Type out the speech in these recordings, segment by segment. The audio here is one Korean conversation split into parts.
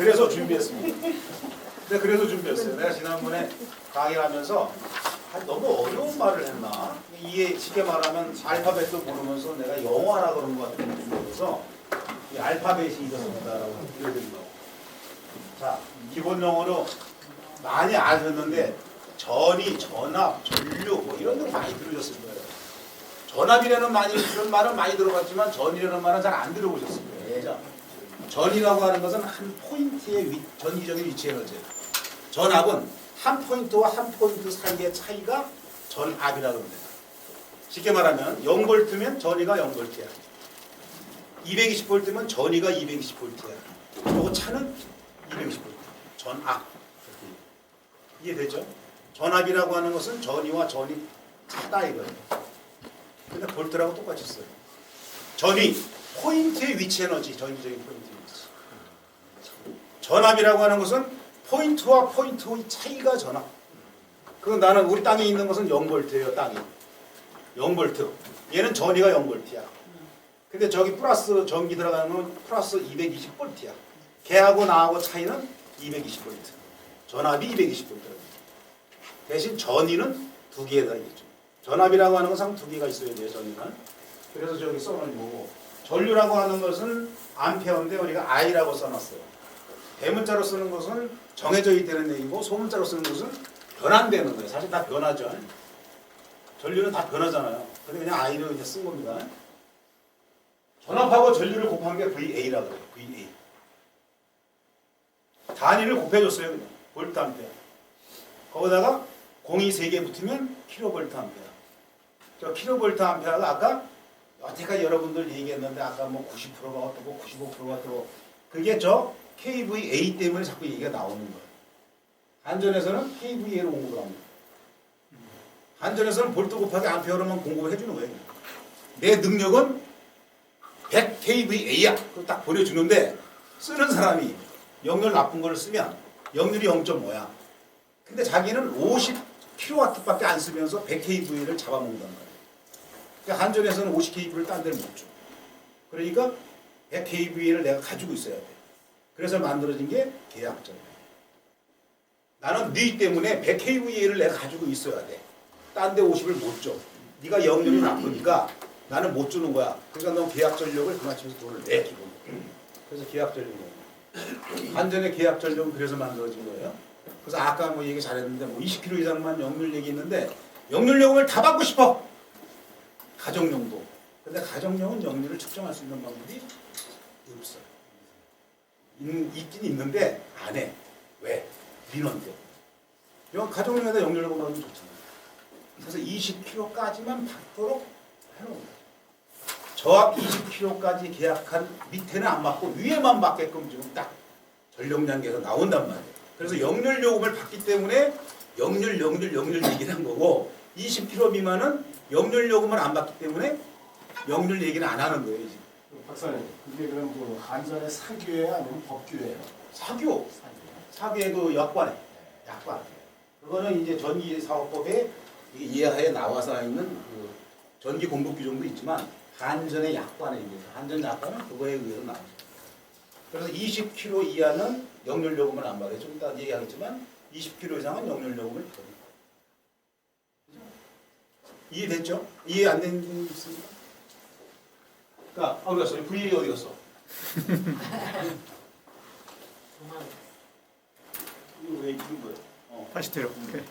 그래서 준비했습니다. 네, 그래서 준비했어요. 내가 지난번에 강의하면서 너무 어려운 말을 했나? 이게 쉽게 말하면 알파벳도 모르면서 내가 영어라 그런 것 같은 느낌이 들어서 이 알파벳이 이렇습니다라고 들려드리려고. 자, 기본 영어로 많이 아셨는데 전이, 전압, 전류 뭐 이런 거 많이 들으셨을 거예요. 전압이라는 그런 말은 많이 들어봤지만 전이라는 말은 잘 안 들어보셨을 거예요. 자, 전이라고 하는 것은 한 포인트의 전기적인 위치 에너지예요. 전압은 한 포인트와 한 포인트 사이의 차이가 전압이라고 합니다. 쉽게 말하면 0V면 전이가 0V야. 220V면 전이가 220V야. 그리고 차는 220V. 전압. 이해되죠? 전압이라고 하는 것은 전이와 전이 차다 이거예요. 근데 볼트라고 똑같이 써요. 전이 포인트의 위치 에너지, 전기적인 포인트의 위치. 전압이라고 하는 것은 포인트와 포인트의 차이가 전압. 그럼 나는 우리 땅에 있는 것은 0V예요, 땅이. 0V. 얘는 전이가 0V야. 근데 저기 플러스 전기 들어가는 건 플러스 220V야. 걔하고 나하고 차이는 220V. 전압이 220V. 대신 전이는 두 개가 있겠죠. 전압이라고 하는 것은 두 개가 있어야 돼요, 전이는. 그래서 저기 써놓은 거고. 전류라고 하는 것은 암페어인데 우리가 I라고 써놨어요. 대문자로 쓰는 것은 정해져 있다는 얘기고 소문자로 쓰는 것은 변환되는 거예요. 사실 다 변하죠. 전류는 다 변하잖아요. 근데 그냥 I를 이제 쓴 겁니다. 전압하고 전류를 곱한 게 VA라고 해요. VA. 단위를 곱해줬어요. 그냥. 볼트 암페어. 거기다가 공이 3개 붙으면 킬로볼트 암페어. 저 킬로볼트 암페어가 아까 여태까지 여러분들 얘기했는데 아까 뭐 90%가 어떻고 95%가 어떻고 그게 저 KVA 때문에 자꾸 얘기가 나오는 거예요. 한전에서는 KVA로 공급을 합니다. 한전에서는 볼트 곱하기 암페어로만 공급을 해주는 거예요. 내 능력은 100 KVA야. 그걸 딱 보내주는데 쓰는 사람이 역률 나쁜 걸 쓰면 역률이 0.5야. 근데 자기는 50kW밖에 안 쓰면서 100 KVA를 잡아먹는단 말이에요. 그러니까 한전에서는 50 KVA를 딴 데를 못 줘. 그러니까 100 KVA를 내가 가지고 있어야 돼. 그래서 만들어진 게 계약전이에요. 나는 네 때문에 100 KVA를 내가 가지고 있어야 돼. 딴 데 50을 못 줘. 네가 역률이 나쁘니까 나는 못 주는 거야. 그러니까 넌 계약 전력을 그만치면서 돈을 내 기본. 그래서 계약 전력이에요. 한전의 계약 전력은 그래서 만들어진 거예요. 그래서 아까 뭐 얘기 잘했는데 뭐 20km 이상만 역률 얘기했는데 역률요금을 다 받고 싶어. 가정용도. 근데 가정용은 역률을 측정할 수 있는 방법이 없어요. 있긴 있는데 안 해. 왜? 민원때. 이건 가정용에다 역률요금 받으면 좋잖아요. 그래서 20km까지만 받도록 해놓은 거예요. 저압 20km까지 계약한 밑에는 안 받고 위에만 받게끔 지금 딱 전력량계에서 나온단 말이에요. 그래서 역률요금을 받기 때문에 역률 얘기를 한 거고 20km 미만은 역률요금을 안 받기 때문에 역률 얘기는 안 하는 거예요. 지금. 박사님, 그게 그럼 그 한전의 사규예요, 아니면 법규예요? 사규. 사규의 그 약관. 그거는 이제 전기사업법에 이하에 나와서 있는 그 전기 공급 규정도 있지만 한전의 약관에 의해서 한전 약관은 그거에 의해서 나옵니다. 그래서 20km 이하는 역률요금을 안 받아요. 좀 이따 얘기하겠지만 20km 이상은 역률요금을 받아요. 이해됐죠? 이해 안 된 분 있습니까? 그러니까 어디 갔어? VA 어디 갔어? 이거 왜 이긴 거예요? 다시 들어볼게.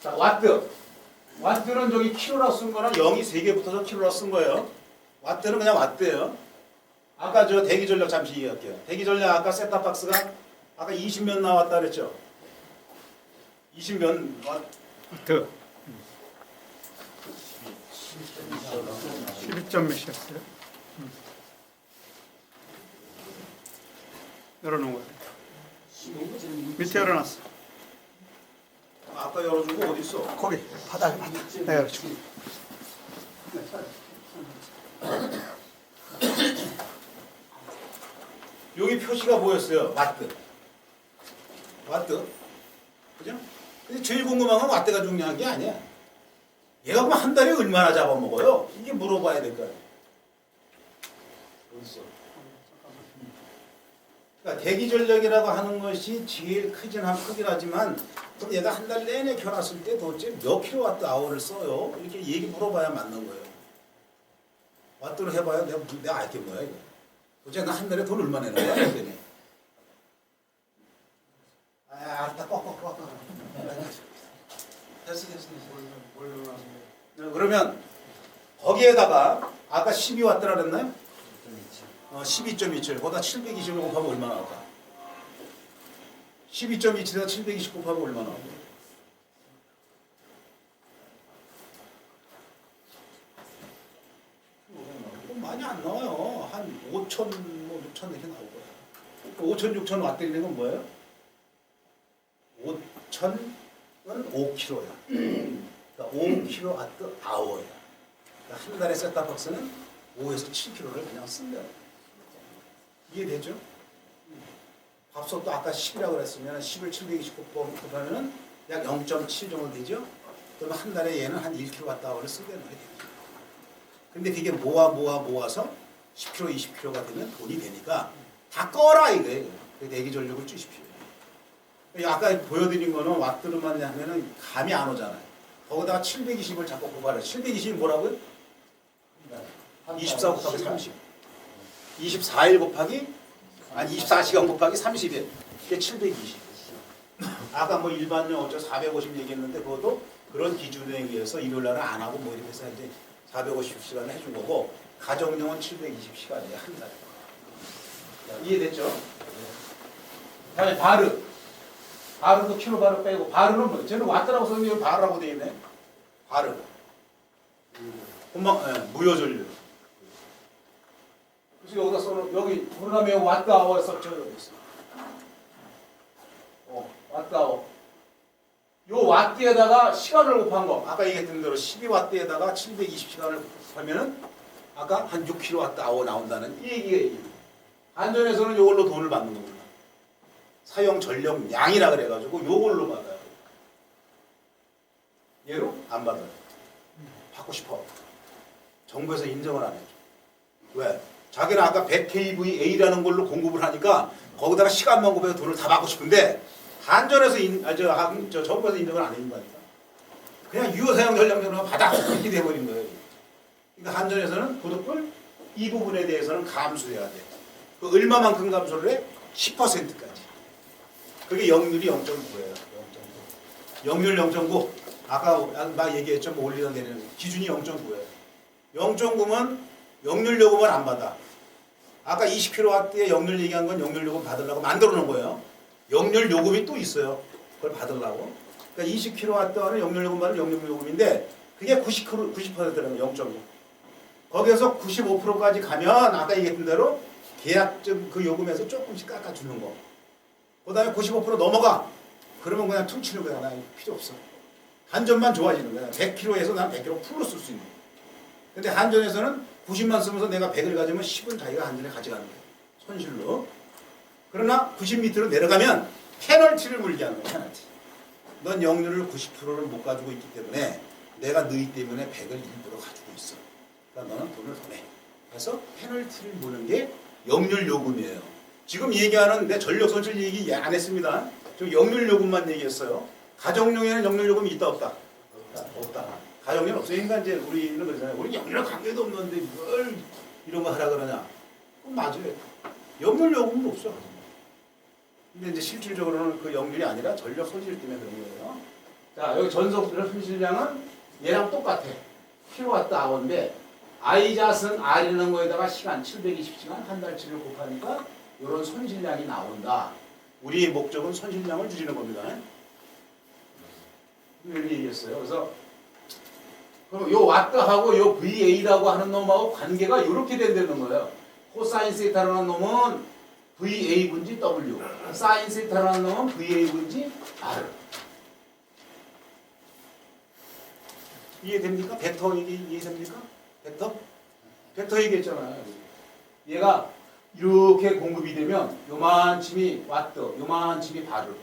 자, 와트. 와트는 저기 킬로라 쓴 거는 0이 3개 붙어서 킬로라 쓴 거예요. 와트는 그냥 와트예요. 아까 저 대기전력 잠시 얘기할게요. 대기전력 아까 셋탑박스가 아까 20몇 나왔다 그랬죠? 20몇 와트. 12점 몇이었어요? 열어놓은 거예요. 밑에 열어놨어. 아까 열어주고 어디 있어? 거기 바닥에 내가 열어주고. 여기 표시가 뭐였어요? 와트. 그죠? 근데 제일 궁금한 건 와트가 중요한 게 아니야. 얘가 그럼 한 달에 얼마나 잡아먹어요? 이게 물어봐야 될 거야. 어디 있어? 그러니까 대기 전력이라고 하는 것이 제일 크긴 하지만 그럼 얘가 한 달 내내 켜놨을 때 도대체 몇 킬로와트 아워를 써요? 이렇게 얘기 물어봐야 맞는 거예요. 와트로 해봐야 내가 알게 뭐야 이거. 도대체 나 한 달에 돈 얼마 내는 거야 이랬더니 알았다 꽉꽉꽉 됐어. 그러면 거기에다가 아까 12와트라 그랬나요? 12.27 보다 720을 곱하면 얼마 나올까? 12.27에다 720 곱하면 얼마 나올까? 많이 안 나와요. 한 5천, 뭐 6천 이렇게 나올 거야. 5천, 6천 와트 되는 건 뭐예요? 5천은 5kg야. 그러니까 5kW 아워야. 그러니까 한 달에 셋탑박스는 5에서 7kg를 그냥 쓴다. 이해되죠? 밥솥도 아까 10이라고 그랬으면 10을 720 곱하면 약 0.7 정도 되죠? 그러면 한 달에 얘는 한 1kWh를 쓴다는 거예요. 근데 그게 모아서 10kg, 20kg가 되면 돈이 되니까 다 꺼라 이거예요. 대기 전력을 주십시오. 아까 보여드린 거는 와트로만 하면은 감이 안 오잖아요. 거기다가 720을 자꾸 곱하래. 720이 뭐라고요? 24 곱하기 30. 24일 곱하기, 아니 24시간 곱하기 30일. 그게 720. 아까 뭐 일반용 450 얘기했는데 그것도 그런 기준에 의해서 일요일 날은 안 하고 뭐 이렇게 해서 이제 450시간을 해준 거고 가정용은 720시간이에요. 한 달에. 이해됐죠? 다음에 바르. 바르도 킬로바르 빼고 바르는 뭐예요? 저는 와트라고 써있는 게 바르라고 되어 있네. 바르. 무효전류. 그래서 여기다 써놓은 여기 그다음에 와트 아워 썼죠. 여기 있어. 와트 아워. 요 와트에다가 시간을 곱한 거. 아까 얘기했던 대로 12와트에다가 720시간을 곱하면은 아까 한 6kW 아워 나온다는 이 얘기예요. 한전에서는 요걸로 돈을 받는 겁니다. 사용 전력량이라 그래가지고 요걸로 받아요. 얘로 안 받아요. 받고 싶어. 정부에서 인정을 안 해줘. 왜? 자기는 아까 100kVA라는 걸로 공급을 하니까 거기다가 시간만 곱해서 돈을 다 받고 싶은데 한전에서 정부에서 인정을 안 해준 거니까 그냥 유효사용 전력량으로 받아 이렇게 돼버린 거예요. 그러니까 한전에서는 고속불 이 부분에 대해서는 감수해야 돼. 그 얼마만큼 감소를 해? 10%까지. 그게 역률이 0.9예요. 0.9. 역률 0.9. 아까 막 얘기했죠. 뭐 올리다 내리는 기준이 0.9예요. 0.9면 역률 요금을 안 받아. 아까 20kW의 역률 얘기한 건 역률 요금 받으려고 만들어 놓은 거예요. 역률 요금이 또 있어요. 그걸 받으려고. 그러니까 20kW는 역률 요금 받을 역률 요금인데 그게 90%라는 0.9. 거기에서 95%까지 가면 아까 얘기했던 대로 계약금 그 요금에서 조금씩 깎아주는 거. 그 다음에 95% 넘어가. 그러면 그냥 퉁치는 거야. 나 필요 없어. 한전만 좋아지는 거야. 100kg에서 난 100kg 풀로 쓸 수 있는 거야. 근데 한전에서는 90만 쓰면서 내가 100을 가지면 10은 자기가 한전에 가져가는 거야. 손실로. 그러나 90 밑으로 내려가면 페널티를 물게 하는 거야. 페널티. 넌 역률을 90%를 못 가지고 있기 때문에 내가 너희 때문에 100을 일부러 가지고 있어. 그러니까 너는 돈을 더 내. 그래서 페널티를 무는 게 역률 요금이에요. 지금 얘기하는 내 전력 손실 얘기 안 했습니다. 지금 역률 요금만 얘기했어요. 가정용에는 역률 요금이 있다 없다? 없다. 가정용 없으니까 이제 우리는 그러잖아요. 우리 역률 관계도 없는데 뭘 이런 거 하라 그러냐? 그럼 맞아요. 역률 요금은 없어. 근데 이제 실질적으로는 그 역률이 아니라 전력 손실 때문에 그런 거예요. 자, 여기 전속 손실량은 얘랑 똑같아. 킬로와트 아워인데 I잣은 R이라는 거에다가 시간 720시간 한 달치를 곱하니까 이런 손실량이 나온다. 우리의 목적은 손실량을 줄이는 겁니다. 이렇게 얘기했어요. 그래서 그럼 요 와트하고 요 VA라고 하는 놈하고 관계가 이렇게 된다는 거예요. 코사인 세타라는 놈은 VA 분지 W, 사인 세타라는 놈은 VA 분지 R. 이해됩니까? 벡터 이해됩니까? 벡터? 벡터 얘기했잖아요. 얘가 이렇게 공급이 되면 요만침이 와트, 요만침이 바르.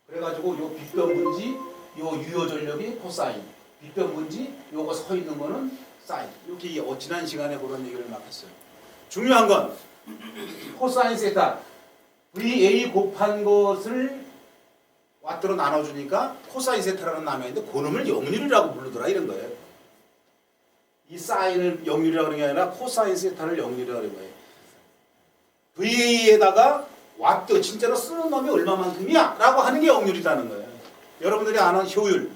그래가지고 요 빗변 분지, 요 유효 전력이 코사인, 빗변 분지, 요거 서 있는 거는 사인. 이렇게 지난 시간에 그런 얘기를 막 했어요. 중요한 건 코사인 세타. VA 곱한 것을 와트로 나눠주니까 코사인 세타라는 나눠있는데 그놈을 역률이라고 부르더라 이런 거예요. 이 사인을 역률이라고 하는 게 아니라 코사인 세타를 역률이라고 하는 거예요. VA에다가 와트 진짜로 쓰는 놈이 얼마만큼이야? 라고 하는 게 역률이라는 거예요. 여러분들이 아는 효율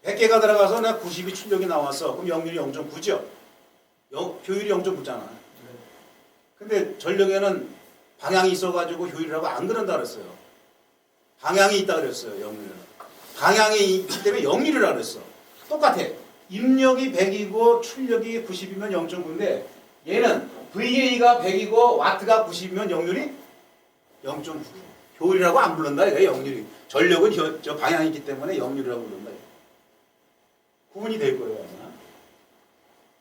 100개가 들어가서 내가 90이 출력이 나왔어. 그럼 역률이 0.9죠. 효율이 0.9잖아. 근데 전력에는 방향이 있어가지고 효율이라고 안 그런다 그랬어요. 방향이 있다 그랬어요. 역률은. 방향이 있기 때문에 역률이라고 그랬어. 똑같아. 입력이 100이고 출력이 90이면 0.9인데 얘는 VA가 100이고 와트가 90이면 역률이 0.9. 효율이라고 안 부른다. 이거 역률이. 전력은 저 방향이 있기 때문에 역률이라고 부른다. 구분이 될 거예요. 아마.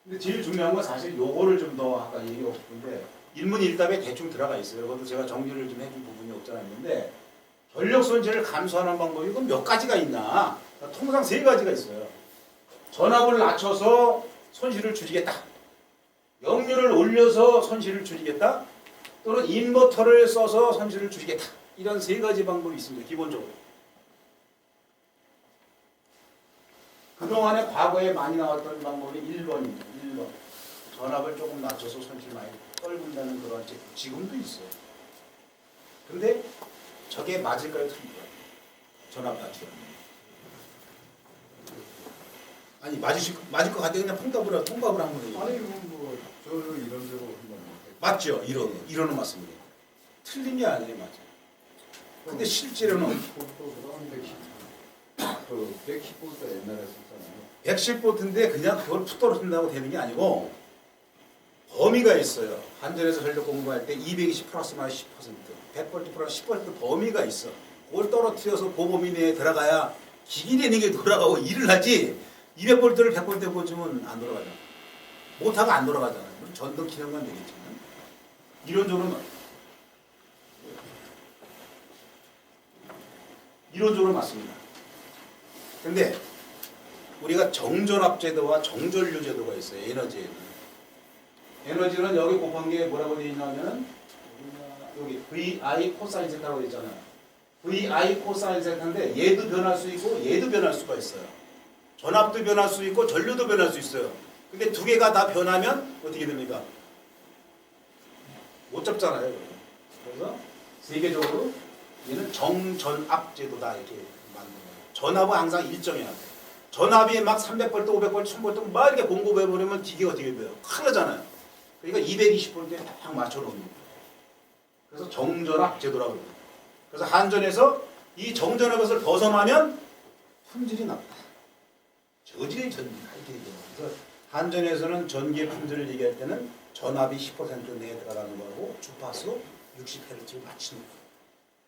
근데 제일 중요한 건 사실 요거를 좀 더 아까 얘기하고 싶은데 일문일답에 대충 들어가 있어요. 그것도 제가 정리를 좀 해준 부분이 없잖아 있는데 전력 손실을 감소하는 방법이 이건 몇 가지가 있나? 통상 세 가지가 있어요. 전압을 낮춰서 손실을 줄이겠다. 역률을 올려서 손실을 줄이겠다. 또는 인버터를 써서 손실을 줄이겠다. 이런 세 가지 방법이 있습니다. 기본적으로. 그동안에 과거에 많이 나왔던 방법이 1번입니다. 1번. 전압을 조금 낮춰서 손실 많이 떨군다는 그런 지금도 있어요. 근데 저게 맞을까요? 틀릴까요? 전압 낮추는. 아니 맞을 것 같아. 그냥 통답을 한 거예요. 아니 뭐 저를 이런 대로 한번 맞죠? 이론은 맞습니다. 틀린 게 아니에요, 맞죠? 근데 실제로는 110볼트 옛날에 썼잖아요. 110볼트인데 그냥 그걸 툭 떨어진다고 되는 게 아니고 범위가 있어요. 한전에서 전력 공부할 때 220 플러스 마이너스 10%, 100볼트 플러스 10% 범위가 있어. 그걸 떨어뜨려서 그 범위 내에 들어가야 기기라는 게 돌아가고 일을 하지 200볼트를 100볼트에 꽂으면 안 돌아가잖아. 못하고 안 돌아가잖아요. 전등 키는 건 되겠지만 이론적으로 맞습니다. 근데 우리가 정전압 제도와 정전류 제도가 있어요. 에너지는 여기 곱한 게 뭐라고 되어 있냐면은 여기 VI 코사인 세타라고 되어 있잖아요. VI 코사인 세타인데 얘도 변할 수 있고 얘도 변할 수가 있어요. 전압도 변할 수 있고 전류도 변할 수 있어요. 근데 두 개가 다 변하면 어떻게 됩니까? 못 잡잖아요. 그래서 세계적으로 얘는 정전압 제도다 이렇게 만든 거예요. 전압은 항상 일정해야 돼. 전압이 막 300볼트, 500볼트, 1000볼트 막 이렇게 공급해버리면 기계가 어떻게 돼요? 큰일 나잖아요. 그러니까 220볼트에 딱 맞춰놓는 거예요. 그래서 정전압 제도라고 그래요. 그래서 한전에서 이 정전압에서 벗어나면 품질이 나쁘다. 저질의 전기다 이렇게 얘기해요. 그래서 한전에서는 전기의 품질을 얘기할 때는 전압이 10% 내에 들어가는 거하고 주파수 60Hz를 맞추는 거예요.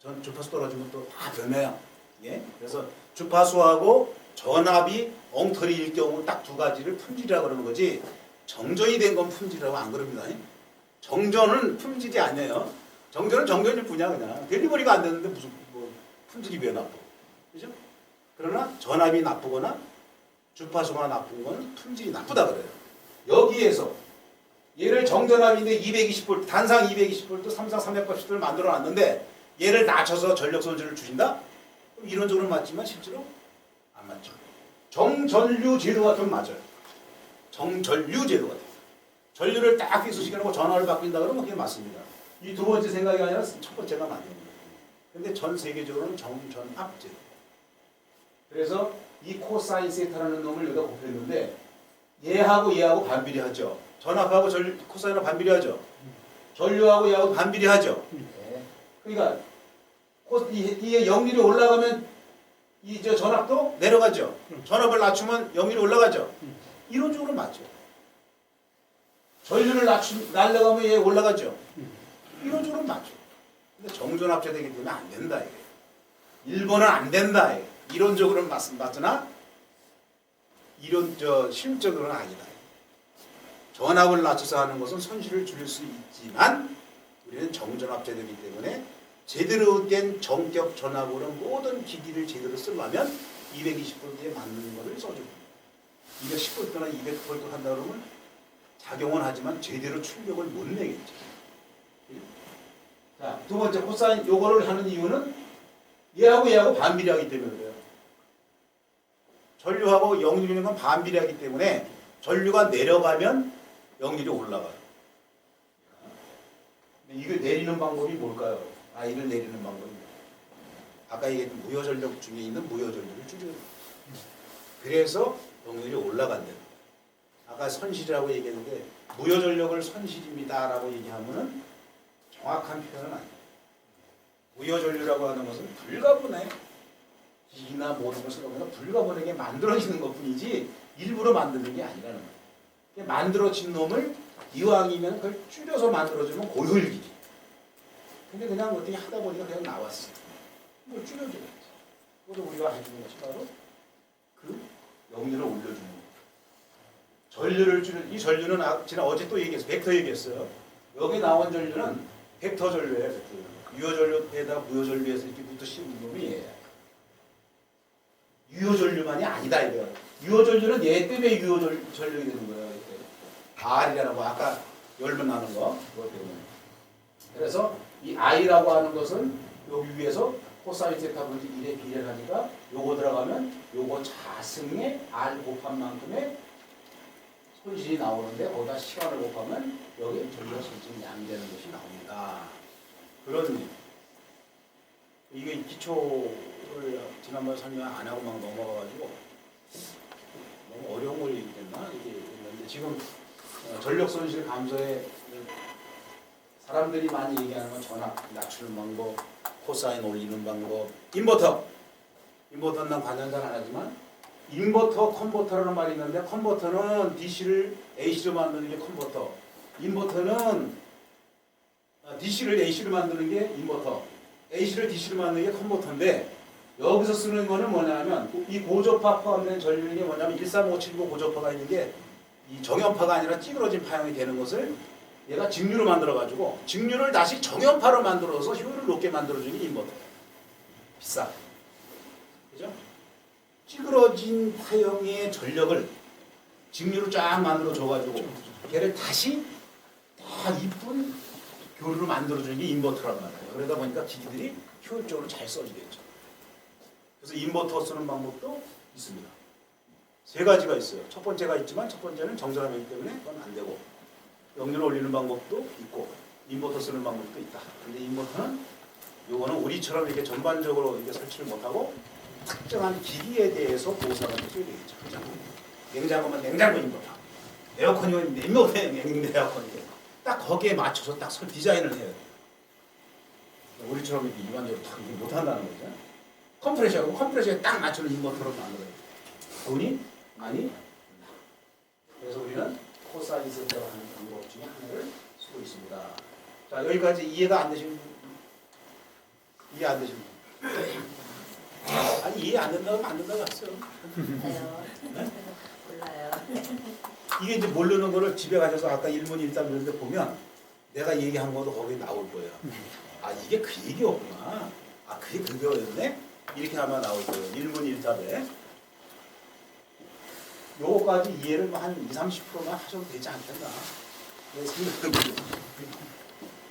전 주파수 떨어지면 또 다 변해요. 예? 그래서 주파수하고 전압이 엉터리일 경우 딱 두 가지를 품질이라고 그러는 거지 정전이 된 건 품질이라고 안 그럽니다. 정전은 품질이 아니에요. 정전은 정전일 뿐이야 그냥. 델리버리가 안 되는데 무슨 뭐 품질이 왜 나빠. 그죠? 그러나 전압이 나쁘거나 주파수가 나쁜 건 품질이 나쁘다 그래요. 여기에서 얘를 정전압인데 220V, 단상 220V, 3상 380V를 만들어 놨는데 얘를 낮춰서 전력 손실을 줄인다? 그럼 이론적으로는 맞지만 실제로 안 맞죠. 정전류 제도 같으면 맞아요. 정전류 제도 같아요. 전류를 딱 희소시켜놓고 전압을 바뀐다 그러면 그게 맞습니다. 이 두 번째 생각이 아니라 첫 번째가 맞는 거예요. 근데 전 세계적으로는 정전압 제도. 그래서 이 코사인 세타라는 놈을 여기다 곱했는데 얘하고 반비례하죠. 전압하고 코사인하고 반비례하죠. 전류하고 얘하고 반비례하죠. 그러니까 이 역률이 올라가면 이 전압도 내려가죠. 전압을 낮추면 역률이 올라가죠. 이론적으로 맞죠. 전류를 날려가면 얘 올라가죠. 이론적으로 맞죠. 근데 정전압 제되기 때문에 안 된다 이게. 1번은 안 된다 이게. 이론적으로는 맞으나 실적으로는 아니다. 전압을 낮춰서 하는 것은 손실을 줄일 수 있지만 우리는 정전압 제도이기 때문에 제대로 된 정격 전압으로 모든 기기를 제대로 쓰려면 220V에 맞는 것을 써줍니다. 210V나 200V 한다 그러면 작용은 하지만 제대로 출력을 못 내겠죠. 자, 두 번째 코사인 요거를 하는 이유는 얘하고 반비례하기 때문에 그래요. 전류하고 역률이는 건 반비례하기 때문에 전류가 내려가면 역률이 올라가요. 이걸 내리는 방법이 뭘까요? I를 내리는 방법입니다. 아까 얘기했던 무효전력 중에 있는 무효전력을 줄여요. 그래서 역률이 올라간대요. 아까 선실이라고 얘기했는데 무효전력을 선실입니다라고 얘기하면은 정확한 표현은 아니에요. 무효전류라고 하는 것은 불가분해. 기나 모든 것을 보면 불가분하게 만들어지는 것뿐이지 일부러 만드는 게 아니라는 거예요. 만들어진 놈을 이왕이면 그걸 줄여서 만들어주면 고효율이지. 근데 그냥 어떻게 하다 보니까 그냥 나왔어. 뭘 줄여줘야지. 그것도 우리가 해주는 것이 바로 그 역률을 올려주는 거예요. 전류를 줄여, 이 전류는 지난 어제 또 얘기했어요. 벡터 얘기했어요. 여기 나온 전류는 벡터 전류예요. 벡터. 유효전류에다가 무효전류에서 이렇게 붙어 씌운 놈이 유효전류만이 아니다 이거예요. 유효전류는 얘 때문에 유효전류가 되는 거예요. R이라는 거 아까 열면 나는 거 그것 때문에. 그래서 이 I라고 하는 것은 여기 위에서 코사인 세타 분지 1에 비례하니까 요거 들어가면 요거 자승의 R 곱한 만큼의 손실이 나오는데 거기다 시간을 곱하면 여기 전류가 실증 양이 되는 것이 나옵니다. 그런 이게 기초를 지난번에 설명 안 하고 막 넘어가가지고 너무 어려운 걸 얘기했나 이게 있는데 지금 전력 손실 감소에 사람들이 많이 얘기하는 건 전압 낮추는 방법, 코사인 올리는 방법, 인버터는 난 관련 잘 안 하지만 인버터, 컨버터라는 말이 있는데 컨버터는 DC를 AC로 만드는 게 컨버터, 인버터는 DC를 AC로 만드는 게 인버터, AC를 DC로 만드는 게 컨버터인데 여기서 쓰는 거는 뭐냐면 이 고저파 포함된 전류는 게 뭐냐면 13579 고저파가 있는 게 이 정연파가 아니라 찌그러진 파형이 되는 것을 얘가 직류로 만들어가지고 직류를 다시 정연파로 만들어서 효율을 높게 만들어주는 게 인버터. 비싸. 그죠? 찌그러진 파형의 전력을 직류로 쫙 만들어줘가지고 걔를 다시 다 이쁜 교류로 만들어주는 게 인버터란 말이에요. 그러다 보니까 기기들이 효율적으로 잘 써지겠죠. 그래서 인버터 쓰는 방법도 있습니다. 세 가지가 있어요. 첫 번째가 있지만 첫 번째는 정전함이기 때문에 그건 안 되고 역률을 올리는 방법도 있고 인버터 쓰는 방법도 있다. 근데 인버터는 요거는 우리처럼 이렇게 전반적으로 이렇게 설치를 못하고 특정한 기기에 대해서 보호사가 해줘야 되겠죠. 그죠? 냉장고면 냉장고 인버터, 에어컨이면 에어컨이고 딱 거기에 맞춰서 딱 디자인을 해야 돼요. 우리처럼 이렇게 일반적으로 딱 못한다는 거죠. 컴프레셔에 딱 맞추는 인버터로 만들어요. 돈이 많이 든다. 그래서 우리는 코사인 세타로 하는 방법 중에 하나를 쓰고 있습니다. 자, 여기까지 이해가 안 되신 분? 이해 안 되신 분? 아니, 이해 안 된다고 안 된다고 했어요. 몰라요. 몰라요. 이게 이제 모르는 거를 집에 가셔서 아까 1문 1답 이런 데 보면 내가 얘기한 것도 거기에 나올 거예요. 아, 이게 그 얘기였구나. 아, 그게 그거였네? 이렇게 하면 나올 거예요. 1문 1답에. 요거까지 이해를 한 20-30%만 하셔도 되지 않겠나.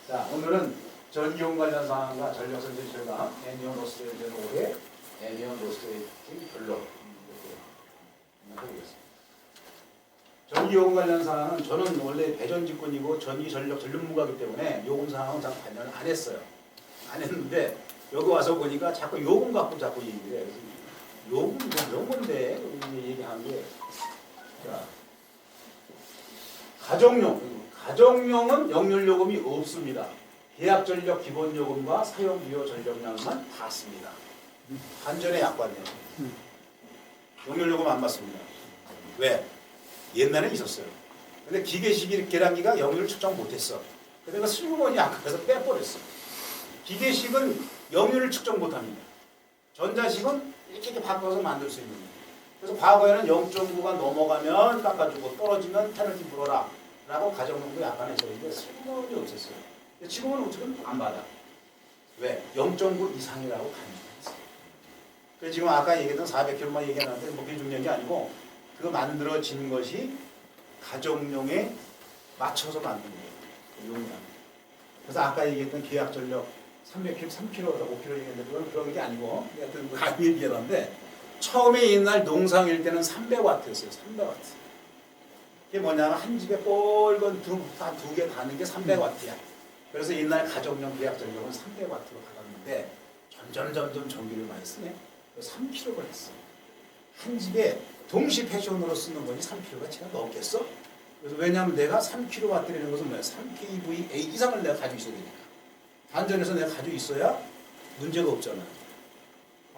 자, 오늘은 전기용 관련 사항과 전력 손실 절감, 애니온 로스 레이트 5회, 애니온 로스 레이트 별로 이렇게 하겠습니다. 전기요금 관련 사항은 저는 원래 배전직군이고 전기 전력 전문가이기 때문에 요금 사항은 잘 관여를 안 했어요. 안 했는데 여기 와서 보니까 자꾸 요금 갖고 자꾸 얘기를 해요. 요금 뭐 이런 건데 얘기하는 게 자, 가정용은 역률요금이 없습니다. 계약전력 기본요금과 사용비용 전력량만 받습니다. 한전의 약관이에요. 역률요금 안 받습니다. 왜? 옛날에 있었어요. 근데 기계식 계량기가 역률을 측정 못했어. 그래서 슬그머니 아까에서 빼버렸어. 기계식은 역률을 측정 못합니다. 전자식은 이렇게 바꿔서 만들 수 있는 거예요. 그래서 과거에는 0.9가 넘어가면 깎아주고 떨어지면 페널티 물어라 라고 가정용도 약간 했었는데 슬그머니 없었어요. 근데 지금은 어떻게 안 받아. 왜? 0.9 이상이라고 간주했어요. 그래서 지금 아까 얘기했던 400kg만 얘기했는데 목표 중요한 게 아니고 그거 만들어진 것이 가정용에 맞춰서 만든 거예요. 용량. 그래서 아까 얘기했던 계약전력 300kg, 3kg, 5kg 얘기했는데 그건 그런 게 아니고 하여튼 아니 얘기하는데 처음에 옛날 농상일 때는 300W였어요. 300W. 이게 뭐냐면 한 집에 뻘건 두 개 다는 게 300W야. 그래서 옛날 가정용 계약 전력은 300W로 받았는데 점점 전기를 많이 쓰네. 3kg를 했어. 한 집에 동시 패션으로 쓰는 거니 3kg가 제가 넘겠어? 그래서 왜냐하면 내가 3kW라는 것은 뭐야? 3kVA 이상을 내가 가지고 있어야 되니까. 단전에서 내가 가지고 있어야 문제가 없잖아.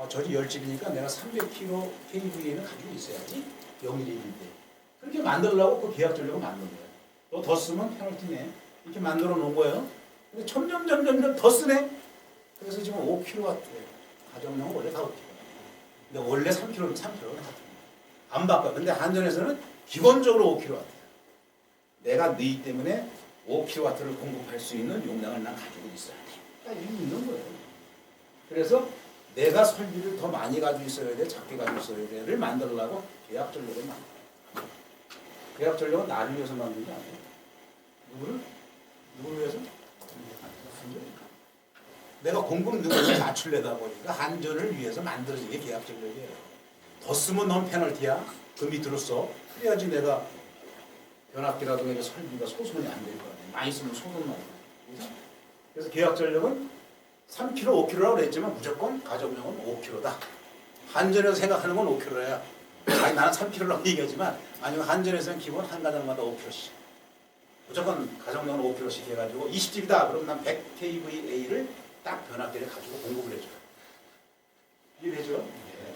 저기 10집이니까 내가 300kVA는 가지고 있어야지. 0.1인데. 그렇게 만들려고 그 계약 전력을 만든 거야. 너 더 쓰면 페널티네. 이렇게 만들어 놓은 거예요. 근데 점점 더 쓰네. 그래서 지금 5kW예요. 가정용은 원래 다 5kW. 근데 원래 3kW는 3kW가 안 바꿔. 근데 한전에서는 기본적으로 5kW. 내가 너희 때문에 5kW를 공급할 수 있는 용량을 난 가지고 있어야 돼. 딱 이게 있는 거예요. 그래서 내가 설비를 더 많이 가지고 있어야 돼, 작게 가지고 있어야 돼를 만들려고 계약 전력을 만들어. 계약 전력은 나를 위해서 만든 게 아니에요. 누구를 위해서? 내가 공급 능력을 낮추려다 보니까 한전을 위해서 만들어진 게 계약 전력이에요. 더 쓰면 넌 페널티야. 그 밑으로 써. 그래야지 내가 변압기라도 설비가 소손이 안 될 거 아니야. 많이 쓰면 소손 나고. 그래서 계약 전력은 3kg, 5kg라고 그랬지만 무조건 가정용은 5kg다. 한전에서 생각하는 건 5kg야. 아니 나는 3kg라고 얘기하지만 아니면 한전에서는 기본 한 가정마다 5kg씩. 무조건 가정용은 5kg씩 해가지고 20집이다. 그럼 난 100kVA를 딱 변압기를 가지고 공급을 해줘요. 이해되죠? 네.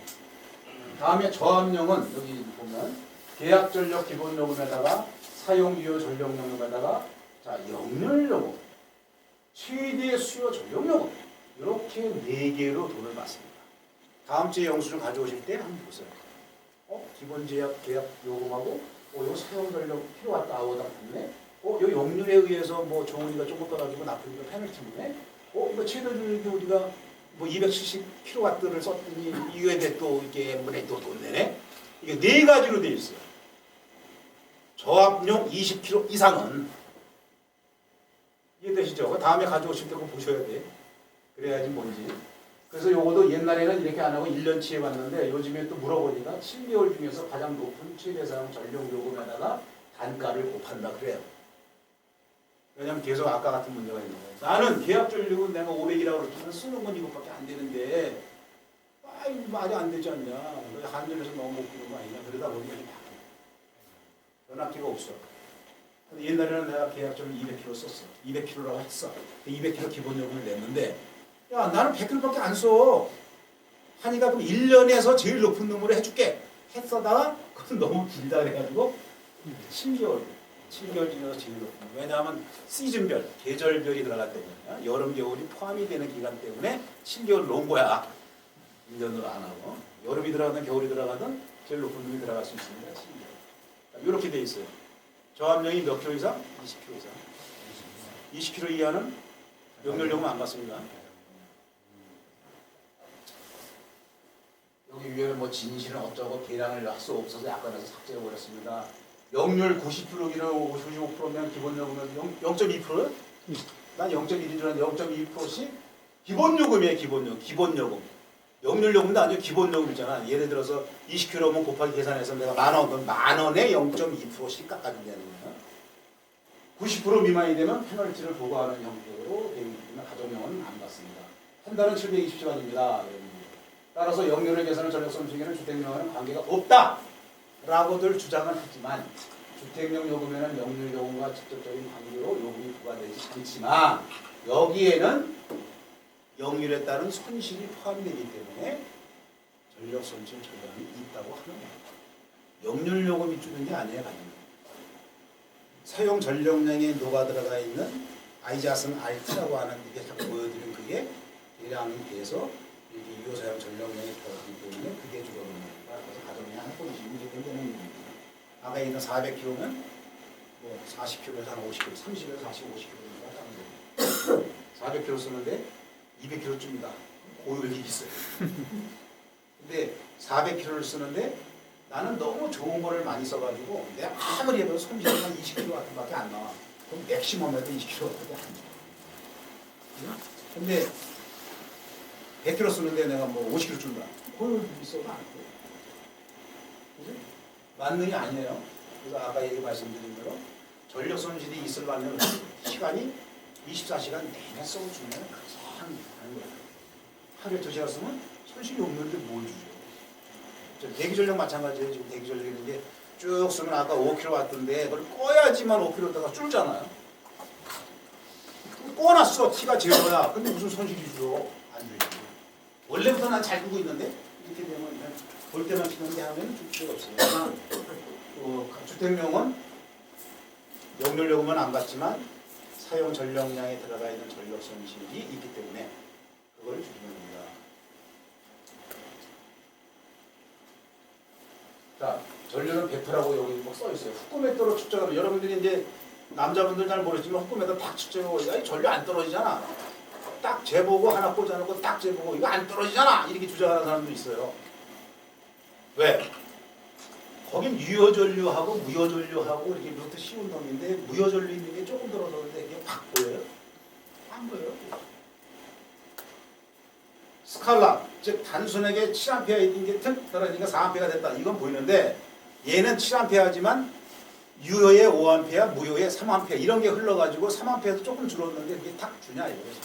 다음에 저압용은 여기 보면 계약 전력 기본 요금에다가 사용 유효 전력 요금에다가 자 역렬요금, 최대 수요 전력 요금 이렇게 4개로 돈을 받습니다. 다음 주에 영수증 가져오실 때 한번 보세요. 기본 제약 계약 요금하고 요 사용 전력 킬로와트 아워당 때문에 요 역률에 의해서 뭐 정원이가 조금 떠가지고 나쁘니까 페널티네. 이거 최대 전력이 우리가 뭐 270kW를 썼더니 이거에 대해 또 이게 M분의 또 돈 내네. 이게 4가지로 되어 있어요. 저압용 20kg 이상은 이해되시죠? 다음에 가져오실 때 그거 보셔야 돼. 그래야지 뭔지. 그래서 요것도 옛날에는 이렇게 안 하고 1년치에 봤는데 요즘에 또 물어보니까 7개월 중에서 가장 높은 최대 사용 전력 요금에다가 단가를 곱한다 그래요. 왜냐면 계속 아까 같은 문제가 있는 거예요. 나는 계약 전력은 내가 500이라고 그랬지만 쓰는 건 이것밖에 안 되는데 이거 말이 안 되지 않냐. 한전에서 너무 못 부는 거 아니냐. 그러다 보니까 변압기가 없어. 근데 옛날에는 내가 계약 전력 200kg 썼어. 200kg라고 했어. 200kg 기본 요금을 냈는데 야 나는 100kg밖에 안 써. 하니까 그럼 1년에서 제일 높은 놈으로 해줄게. 했어다가 그건 너무 길다 그래가지고 7개월 지나서 제일 높은 놈. 왜냐하면 시즌별, 계절별이 들어갔기 때문에 여름, 겨울이 포함이 되는 기간 때문에 7개월 놓은 거야. 1년으로 안 하고 여름이 들어가든 겨울이 들어가든 제일 높은 놈이 들어갈 수 있습니다. 7개월. 이렇게 돼 있어요. 저압량이 몇 킬로 이상? 20kg 이상. 20kg 이하는 역렬요금 안 받습니다. 여기 위에 뭐 진실은 어쩌고 계량을 할 수 없어서 약간에서 삭제해 버렸습니다. 역률 90%기로 55%면 기본 요금은 0.2%요? 난 0.1인 줄 알았는데 0.2%씩 기본 요금이에요. 기본 요금. 역률 요금도 아니고 기본 요금이잖아. 예를 들어서 20kg면 곱하기 계산해서 내가 10,000원, 그럼 10,000원에 0.2%씩 깎아준다는 거야. 90% 미만이 되면 페널티를 부과하는 형태로 되어 있는 가정용은 안 받습니다. 한 달은 720시간입니다. 따라서 역률을 계산한 전력성 중에는 주택용과는 관계가 없다라고들 주장을 했지만 주택용 요금에는 역률 요금과 직접적인 관계로 요금이 부과되지 않지만 여기에는 역률에 따른 손실이 포함되기 때문에 전력 손실 전량이 있다고 하는 거예요. 역률 요금이 주는 게 아니에요. 사용 전력량에 녹아 들어가 있는 아이자슨 RT라고 하는 이게 자꾸 보여드리는 그게 대량이 돼서 이렇게 유효사용 전력량이 들어가기 때문에 그게 주거든요. 그래서 가정량 한 번씩 문제되는 겁니다. 아까 있는 400kg면 뭐 40kg에서 한 50kg, 30에서 40, 50kg가 따는 거예요. 400kg 쓰는데 200kg쯤이다. 고율이 있어요. 근데 400kg를 쓰는데 나는 너무 좋은 거를 많이 써가지고 내가 아무리 해도 손실이 한 20kg 같은 밖에 안 나와. 그럼 맥시멈 해도 20kg 밖에 안 나와. 근데 100kg 쓰는데 내가 뭐 50kg 준다. 그걸 있어도 안 돼. 그지? 맞는 게 아니에요. 그래서 아까 얘기 말씀드린 대로 전력 손실이 있으려면 시간이 24시간 내내 써주면 가장 하는 거예요. 하루에 2시간 쓰면 손실이 없는데 뭘 주죠? 대기전력 마찬가지예요. 지금 대기전력 있는 게 쭉 쓰면 아까 5kW 그걸 꺼야지만 5kW가 줄잖아요. 꺼놨어. 티가 제로야. 근데 무슨 손실이 줘? 안 주지. 원래부터 난 잘 두고 있는데 이렇게 되면 그냥 볼 때만 피는데 하면 줄 필요가 없어요. 주택용은 용률요금은 안 받지만 사용 전력량에 들어가 있는 전력 손실이 있기 때문에 그걸 줄이면 됩니다. 자, 전류는 100%라고 여기 뭐 써 있어요. 흑금액도로 측정하면 여러분들이 이제 남자분들 잘 모르지만 흑금액도 딱 측정하고 야, 전류 안 떨어지잖아. 딱 재보고 하나 꽂아놓고 딱 재보고 이거 안 떨어지잖아. 이렇게 주장하는 사람도 있어요. 왜? 거긴 유효전류하고 무효전류하고 이렇게 루트 쉬운 놈인데 무효전류 있는 게 조금 떨어졌는데 이게 확 보여요? 안 보여요. 스칼라, 즉 단순하게 7A 있는 게 툭 떨어지니까 4A가 됐다. 이건 보이는데 얘는 7A지만 유효에 5A, 무효에 3A 이런 게 흘러가지고 3A도 조금 줄었는데 그게 딱 주냐 이거죠.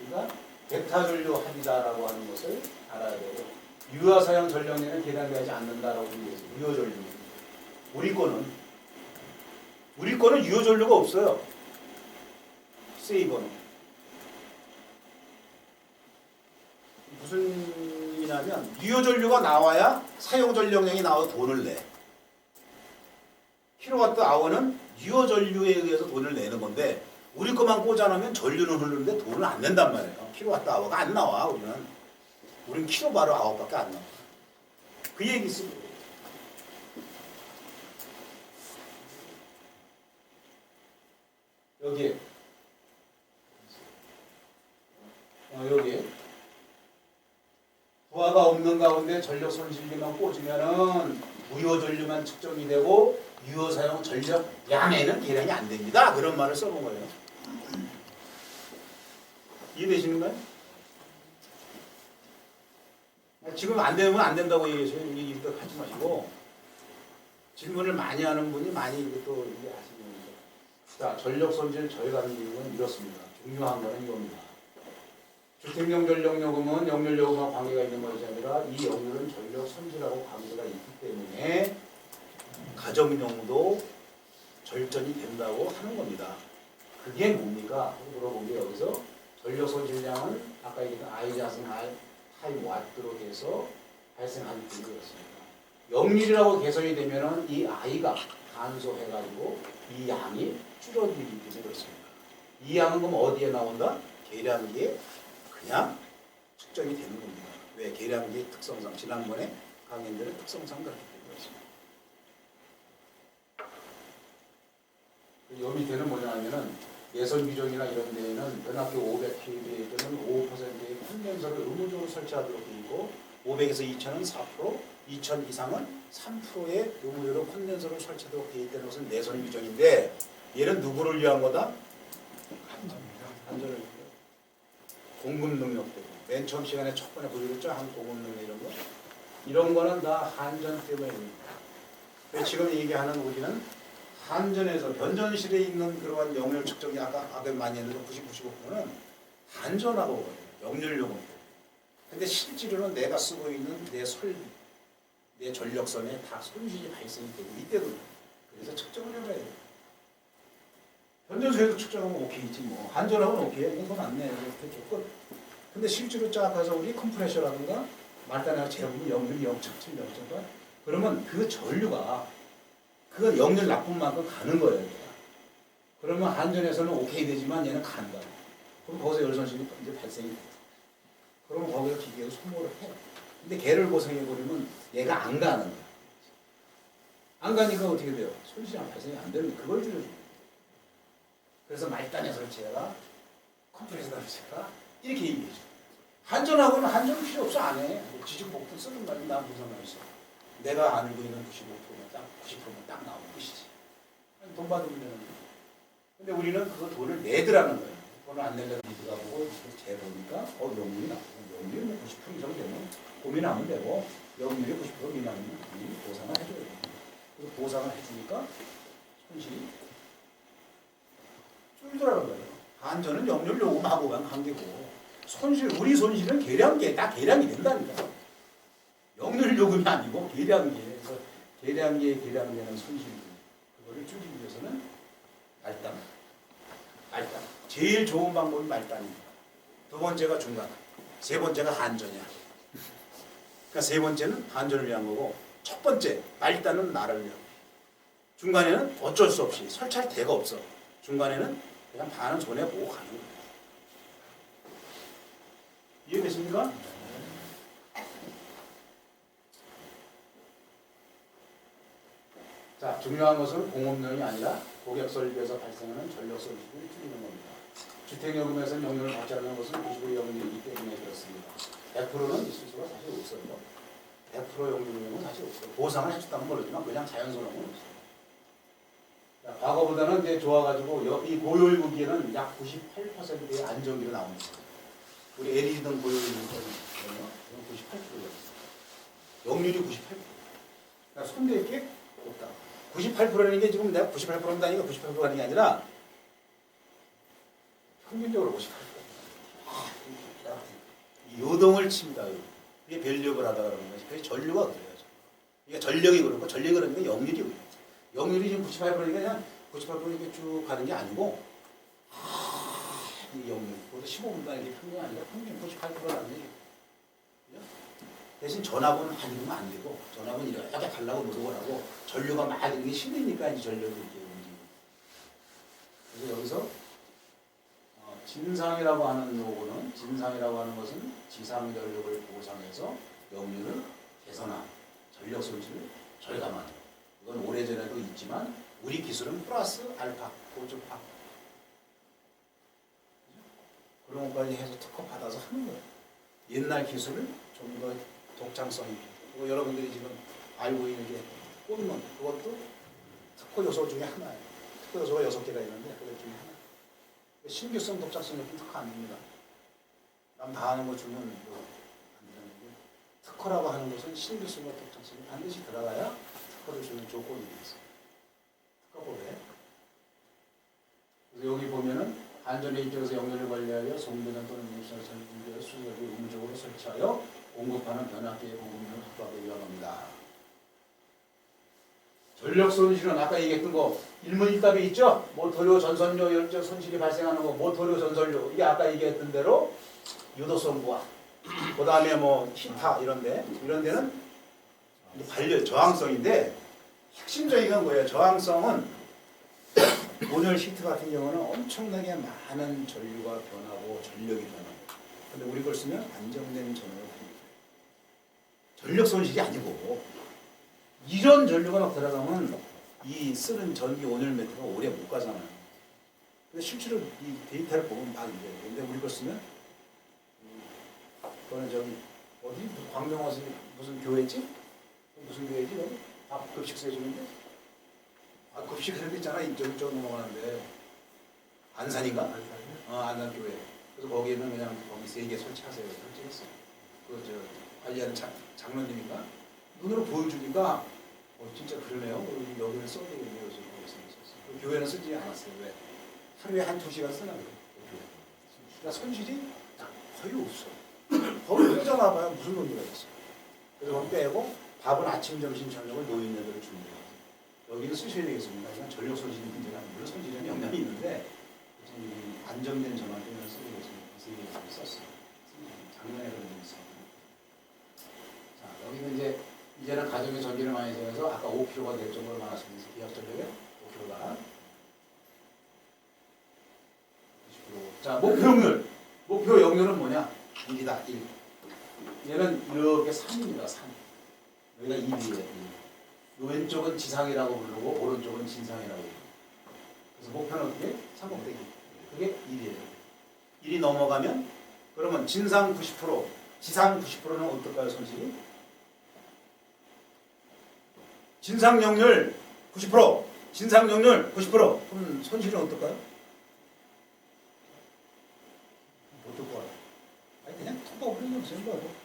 그러니까 베타전류 합이다라고 하는 것을 알아야 되고 유효사용 전력량은 계산되지 않는다라고 얘기해서 유효전류. 우리 거는 유효전류가 없어요. 세이버는. 무슨 의미냐면 유효전류가 나와야 사용전력량이 나와 돈을 내. 킬로와트 아워는 유효전류에 의해서 돈을 내는 건데 우리 것만 꽂아놓으면 전류는 흐르는데 돈을 안 낸단 말이에요. 킬로와트 아워가 안 나와. 우리는 킬로바로 아워밖에 안 나와. 그 얘기 있습니다. 여기 여기 부하가 없는 가운데 전력 손실비만 꽂으면은 무효 전류만 측정이 되고 유효 사용 전력 양에는 계량이 안 됩니다. 그런 말을 써본 거예요. 이해되시는가요? 지금 안 되면 안 된다고 얘기해서 얘기도 하지 마시고 질문을 많이 하는 분이 많이 또 이게 하시는 거예요. 자, 전력 손실 절감 이유는 이렇습니다. 중요한 거는 이겁니다. 주택용 전력요금은 역률요금과 관계가 있는 것이 아니라 이 역률은 전력 손실하고 관계가 있기 때문에 가정용도 절전이 된다고 하는 겁니다. 그게 뭡니까? 물어본 게 여기서 전력 손실량은 아까 얘기했던 I-타임 와트로 해서 발생하기 때문이었습니다. 역률이라고 개선이 되면은 이 I가 감소해가지고 이 양이 줄어들기 때문에 그렇습니다. 이 양은 그럼 어디에 나온다? 계량기에 그냥 측정이 되는 겁니다. 왜? 계량기의 특성상 지난번에 강연들의 특성상 그렇기 때문에 그렇습니다. 요 밑에는 뭐냐면은 예선 규정이나 이런 데에는 변압기 500kVA 또는 5%의 콘덴서를 의무적으로 설치하도록 되어 있고 500에서 2000은 4%, 2000 이상은 3%의 의무적으로 콘덴서를 설치하도록 되어 있다는 것은 내선 규정인데 얘는 누구를 위한 거다? 한전을 위한 공급 능력 때문에 맨 처음 시간에 첫 번에 보여줬죠? 한 공급 능력 이런 거 이런 거는 다 한전 때문입니다. 지금 얘기하는 우리는 한전에서 변전실에 있는 그러한 역률 측정이 아까 많이 했는데 90, 95%는 한전하고 역률요금. 근데 실제로는 내가 쓰고 있는 내 설비, 내 전력선에 다 손실이 발생이 되고 이때도 그래서 측정을 해봐야 돼요. 변전소에서 측정하면 오케이지 뭐. 한전하고는 오케이. 이건 돈 안 내. 이렇게 끝. 근데 실제로 쫙 가서 우리 컴프레셔라든가 말단에 재보면 역률이 0.7, 0.8 그러면 그 전류가 그 역률 나쁜 만큼 가는 거예요. 얘가. 그러면 한전에서는 오케이 되지만 얘는 간다. 그럼 거기서 열선실이 이제 발생이 돼. 그러면 거기서 기계로 소모를 해. 근데 걔를 고생해버리면 얘가 안 가는 거야. 안 가니까 어떻게 돼요? 손실이 발생이 안 되는데 그걸 줄여줍니다. 그래서 말단에 설치해라. 컴프레서 설치해라. 이렇게 얘기해줘. 한전하고는 한전 필요 없어. 안 해. 지중복도 쓰는 말이 난 무슨 말이지. 내가 알고 있는 95%면 딱 90%면 딱 나오는 것이지. 돈 받으면 되는 거야. 근데 우리는 그 돈을 내더라는 거예요. 그거는 안 내려고 리드가 보고 재보니까 영률이 나고 영률이 뭐 90% 이상 되면 고민하면 되고 영률이 90% 미만이면 보상을 해줘야 돼. 그래서 보상을 해주니까 손실이 줄더라는 거예요. 한전은 영률 요금하고만 관계고 손실 우리 손실은 계량계 다 계량이 된다니까. 영률 요금이 아니고 계량계. 그래서 계량계에 계량되는 손실 그거를 줄이기 위해서는 말단. 제일 좋은 방법이 말단입니다. 두 번째가 중간, 세 번째가 한전이야. 그러니까 세 번째는 한전을 위한 거고 첫 번째 말단은 나를 위한 거고 중간에는 어쩔 수 없이 설치할 데가 없어. 중간에는 그냥 반은 손해보고 가는 거예요. 이해되십니까? 자, 중요한 것은 공업용이 아니라 고객 설비에서 발생하는 전력 손실을 줄이는 겁니다. 주택요금에서는 영향을 받지 않는 것은 95 영향이기 때문에 그렇습니다. 100%는 있을 수가 사실 없어요. 100% 영향은 사실 없어요. 보상을 해줬다면 모르지만 그냥 자연스러운 건 없어요. 자, 과거보다는 이제 좋아가지고 이 고효율기에는 약 98%의 안정기로 나옵니다. 우리 LED등 고효율기는 98%였어요. 영률이 98%. 그러니까 손댈 게 없다. 98%라는 게 지금 내가 98%다니까 98%라는 게 아니라 평균적으로 58%. 이 요동을 칩니다. 이게 밸류업을 하다 그러는 것이 그게 전류가 그래요. 이게 전력이 그렇고 전력이 그러니까 영률이 그래요. 영률이 지금 98%니까 그냥 98% 이렇게 쭉 가는 게 아니고 이 영률 그것도 15분간 이게 평균이 아니라 평균 98%라는 얘기예요. 대신 전압은 많이 넣으면 안 되고 전압은 이렇게 가려고 노력을 하고 전류가 막 이렇게 실리니까 이제 전력이 이렇게 움직이고 그래서 여기서 진상이라고 하는 요거는 진상이라고 하는 것은 지상 전력을 보상해서 영률을 개선한 전력 손실을 절감하는 이건 오래전에도 있지만 우리 기술은 플러스 알파 고주파 그런 것까지 해서 특허 받아서 하는 거예요. 옛날 기술을 좀 더 독창성 있게 그리고 여러분들이 지금 알고 있는 게 꽂는 그것도 특허 요소 중에 하나예요. 특허 요소가 6개가 있는데 그것 중에 하나. 신규성 독창성 높은 특허 안 됩니다. 남 다 하는 거 주면 안 되는 게 특허라고 하는 것은 신규성과 독창성이 반드시 들어가야 특허를 주는 조건이 있어요. 특허법에. 그래서 여기 보면은 안전레인지에서 영역을 관리하여 송전선 또는 유선을 설치하여 수소를 의무적으로 설치하여 공급하는 변압기의 공급률을 확보하기 위함입니다. 전력 손실은 아까 얘기했던 거 일문일답에 있죠? 모터료, 전선료, 열정 손실이 발생하는 거 모터료, 전선료 이게 아까 얘기했던 대로 유도성 부하 그 다음에 뭐 히타 이런 데는 관련 저항성인데 핵심적인 건 뭐예요? 저항성은 온열 시트 같은 경우는 엄청나게 많은 전류가 변하고 전력이 변하고 근데 우리 걸 쓰면 안정된 전원을 전력 손실이 아니고 이런 전류가 막 들어가면 이 쓰는 전기 온열 매트가 오래 못 가잖아요. 근데 실제로 이 데이터를 보면 막 이래요. 근데 우리 걸 쓰면 그거는 저기 어디 광명어서 무슨 교회지? 무슨 교회지? 거기? 밥 급식소 해주는데 급식 그런 데 있잖아. 이쪽 넘어가는데 안산인가? 안산교회. 그래서 거기는 그냥 거기 3개 설치하세요. 설치했어. 관리하는 장로님인가? 눈으로 보여주니까 진짜 그러네요. 여기는 써야 되겠네요. 그 교회는 쓰지 않았어요. 왜? 하루에 한 2시간 쓰나 그래요. 그러니까 손실이 거의 없어. 거기 빼잖아 봐요. 무슨 논리가 있어. 그래서 그거 빼고 밥은 아침, 점심, 저녁을 노인네들을 준대요. 여기는 쓰셔야 되겠습니다. 이건 전력 손실 문제가 물론 손실에는 영향이 있는데 안정된 전환 때문에 쓰고 있습니다. 썼어요. 작년에 그런 적이 있어요. 자, 여기는 이제는 가정의 전기를 많이 사용해서 아까 5kg가 될 정도로 많았습니다. 기압 전력에 5kg가 20kg. 자, 목표용률. 목표 용률은 뭐냐? 1이다. 1. 얘는 이렇게 3입니다. 3. 여기가 1이에요. 1. 왼쪽은 지상이라고 부르고 오른쪽은 진상이라고 부르고 그래서 목표는 어떻게? 3 곱대기 그게 1이에요. 1이 넘어가면 그러면 진상 90% 지상 90%는 어떨까요? 손실이? 진상 영률 90% 진상 영률 90% 그럼 손실은 어떨까요?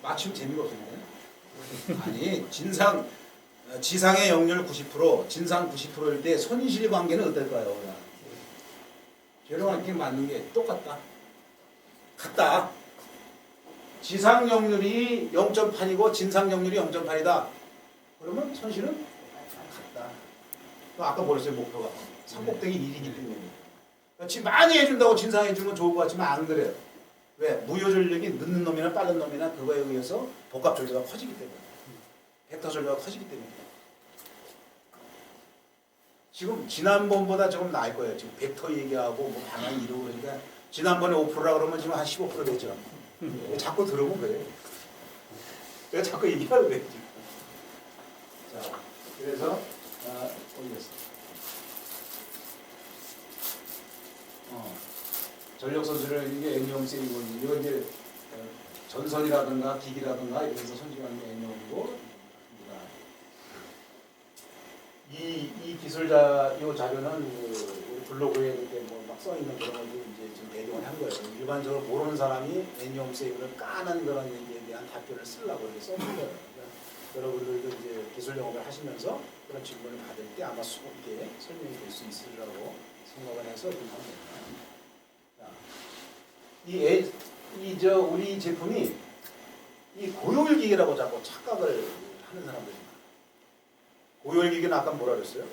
맞추면 재미가 없는데. 아니 지상의 역률 90%, 진상 90%일 때 손실 관계는 어떨까요? 결혼할 게 맞는 게 똑같다. 같다. 지상 역률이 0.8이고 진상 역률이 0.8이다. 그러면 손실은 같다. 아까 뭐랬어요 목표가? 삼복대기 1이기 때문에. 그렇지 많이 해준다고 진상해주면 좋을 것 같지만 안 그래요. 왜? 무효전력이 늦는 놈이나 빠른 놈이나 그거에 의해서 복합전력가 커지기 때문에. 벡터 전력가 커지기 때문에. 지금 지난번보다 조금 나을 거예요. 지금 벡터 얘기하고 뭐 방향이 이러고 그러니까 지난번에 5%라 그러면 지금 한 15% 되죠. 자꾸 들으면 그래. 내가 자꾸 얘기하려고 그래. 자, 그래서 올렸어. 전력 손실을 이게 N형 셈이고 이거 이제 전선이라든가 기기라든가 이래서 손실하는 게 N형이고 이 기술자 이 자료는 우리 블로그에 이렇게 뭐막 써 있는 그런 것들 이제 지금 대동을 한 거예요. 일반적으로 모르는 사람이 N형 셈을 까는 그런 얘기에 대한 답변을 쓰려고 이렇게 써놓은 거예요. 그러니까 여러분들도 이제 기술 영업을 하시면서 그런 질문을 받을 때 아마 수업게 설명이 될 수 있으리라고 생각을 해서 좀 하면 됩니다. 우리 제품이 이 고효율기계라고 자꾸 착각을 하는 사람들이 많아요. 고효율기계는 아까 뭐라 그랬어요?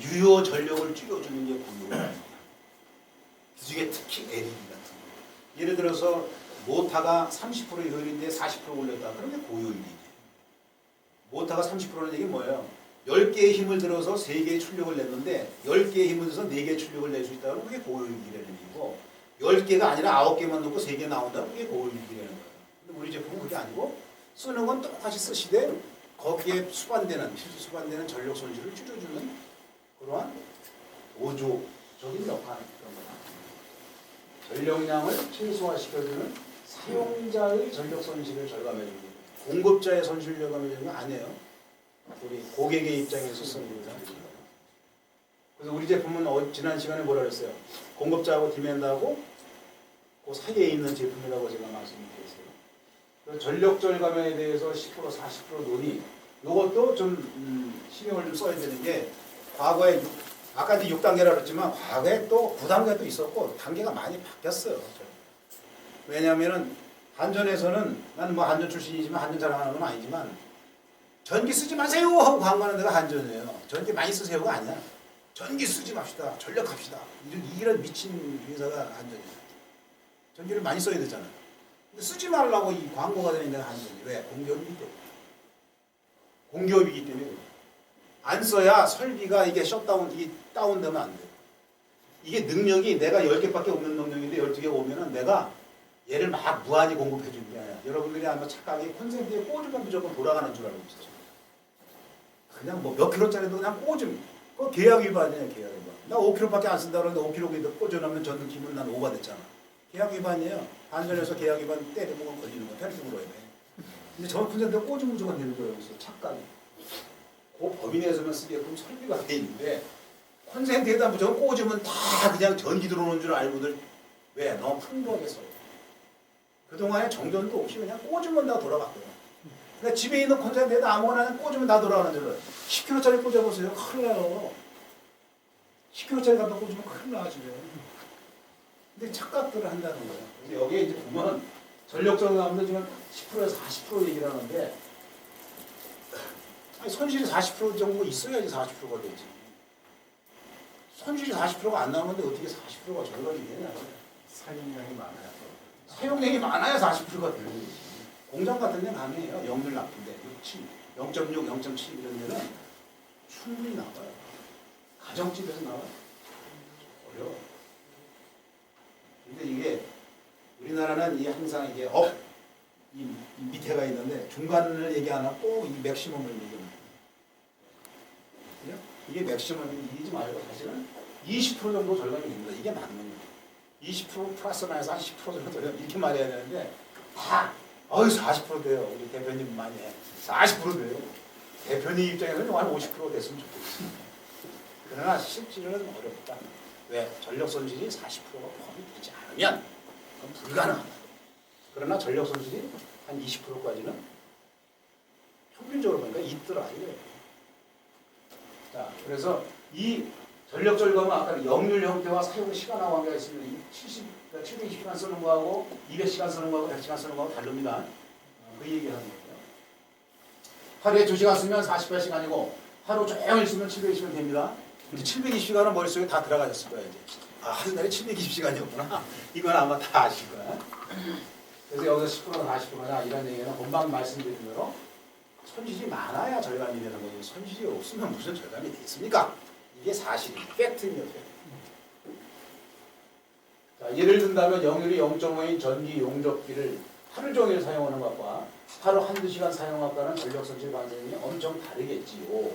유효 전력을 줄여주는 게 고효율기계입니다. 그중에 특히 LED 같은 거. 예를 들어서 모타가 30% 효율인데 40% 올렸다. 그럼 이게 고효율기계. 모타가 30%는 얘기 뭐예요? 10개의 힘을 들어서 3개의 출력을 냈는데 10개의 힘을 들어서 4개의 출력을 낼 수 있다. 그럼 그게 고효율기계라는 얘기고 10개가 아니라 9개만 넣고 3개 나온다. 그게 고효율기계라는 거예요. 근데 우리 제품은 그게 아니고 쓰는 건 똑같이 쓰시되 거기에 필수 수반되는 전력 손실을 줄여주는 그러한 보조적인 역할 그런 거다. 전력량을 최소화시켜주는 사용자의 전력 손실을 절감해주는 거예요. 공급자의 손실 절감해주는 건 아니에요. 우리 고객의 입장에서 쓰는 거죠. 그래서 우리 제품은 지난 시간에 뭐라 그랬어요? 공급자하고 디맨드하고 그 사이에 있는 제품이라고 제가 말씀드렸어요. 그래서 전력 절감에 대해서 10% 40% 논의 이것도 좀 신경을 좀 써야 되는 게 과거에 아까 이제 6단계라 그랬지만 과거에 또 9단계도 있었고 단계가 많이 바뀌었어요. 왜냐하면은 한전에서는 나는 뭐 한전 출신이지만 한전 자랑하는 건 아니지만 전기 쓰지 마세요 하고 광고하는 데가 한전이에요. 전기 많이 쓰세요가 아니야. 전기 쓰지 맙시다. 전력합시다. 이런 미친 회사가 한전이에요. 전기를 많이 써야 되잖아. 근데 쓰지 말라고 이 광고가 되는 데가 한전이. 왜? 공기업이기 때문에. 공기업이기 때문에. 안 써야 설비가 이게 이게 다운되면 안 돼. 이게 능력이 내가 10개밖에 없는 능력인데 12개가 오면은 내가 얘를 막 무한히 공급해 주는 게 아니야. 여러분들이 아마 착각이 콘센트에 꽂으면 무조건 돌아가는 줄 알고 있어요. 그냥 뭐 몇 킬로짜리도 그냥 꽂으면 그거 계약 위반이에요. 계약 위반. 나 5킬로밖에 안 쓴다 그러는데 5킬로 꽂아놓으면 저는 기분 난 오가 됐잖아. 계약 위반이에요. 한전에서 계약 위반 때리면 걸리는 거 탈퇴으로 해. 근데 저 콘센트에 꽂으면 무조건 되는 거예요. 그래서 착각이. 그 법인 내에서만 쓰게끔 설비가 돼 있는데 콘센트에다 무조건 꽂으면 다 그냥 전기 들어오는 줄 알고들 왜? 너무 풍부하게 써요. 그동안에 정전도 없이 그냥 꽂으면 다 돌아갔거든. 그러니까 집에 있는 콘센트에다 아무거나 꽂으면 다 돌아가는 줄 알아요. 10kg짜리 꽂아보세요. 큰일 나요. 10kg짜리 갖다 꽂으면 큰일 나 집에. 근데 착각들을 한다는 거예요. 그래서 여기에 이제 보면 전력적으로 나오는데 지금 10%에서 40% 얘기를 하는데 아니, 손실이 40% 정도 있어야지 40%가 되지. 손실이 40%가 안 나오는데 어떻게 40%가 절감이 되냐. 사용량이 많아요. 사용량이 많아야 40%가 되는 거지. 공장 같은 데는 가능해요. 역률 나쁜데 0.6, 0.7 이런 데는 충분히 나와요. 가정집에서 나와요. 어려워. 근데 이게 우리나라는 항상 이게 이 밑에가 있는데 중간을 얘기 안 하고 이 맥시멈을 얘기합니다. 이게 맥시멈이 이기지 말고 사실은 20% 정도 절감이 됩니다. 이게 맞는 거예요. 20% 플러스 마이너스 한 10% 정도 절감 이렇게 말해야 되는데 다 40% 돼요. 우리 대표님 많이 해. 40% 돼요. 대표님 입장에서는 한 50% 됐으면 좋겠어요. 그러나 실질은 어렵다. 왜? 전력 손실이 40%가 포함이 되지 않으면 그건 불가능하다. 그러나 전력 손실이 한 20%까지는 평균적으로 보니까 있더라 이거예요. 자, 그래서 이 전력 절감은 아까 역률 형태와 사용 시간하고 관계가 있습니다. 이 720시간 쓰는 거하고 200시간 쓰는 거하고 100시간 쓰는 거하고 다릅니다. 그 얘기하는 거예요. 하루에 2시간 쓰면 48시간이고 하루 종일 쓰면 720시간 됩니다. 근데 720시간은 머릿속에 다 들어가셨을 거예요. 이제. 아, 한 달에 720시간이었구나. 이건 아마 다 아실 거야. 그래서 여기서 10%나 40%나 이런 얘기는 금방 말씀드린 대로 손실이 많아야 절감이 되는 거고 손실이 없으면 무슨 절감이 되겠습니까? 이게 사실이 팩트입니다. 자, 예를 든다면 역률이 0.5인 전기 용접기를 하루 종일 사용하는 것과 하루 한두 시간 사용한 것과는 전력 손실 반응이 엄청 다르겠지요.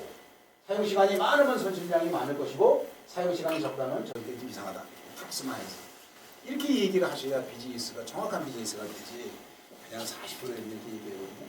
사용 시간이 많으면 손실량이 많을 것이고 사용 시간이 적다면 절대 좀 이상하다. 탁스마해서 이렇게 얘기를 하셔야 비즈니스가 정확한 비즈니스가 되지. 그냥 40% 이렇게 얘기하거든요.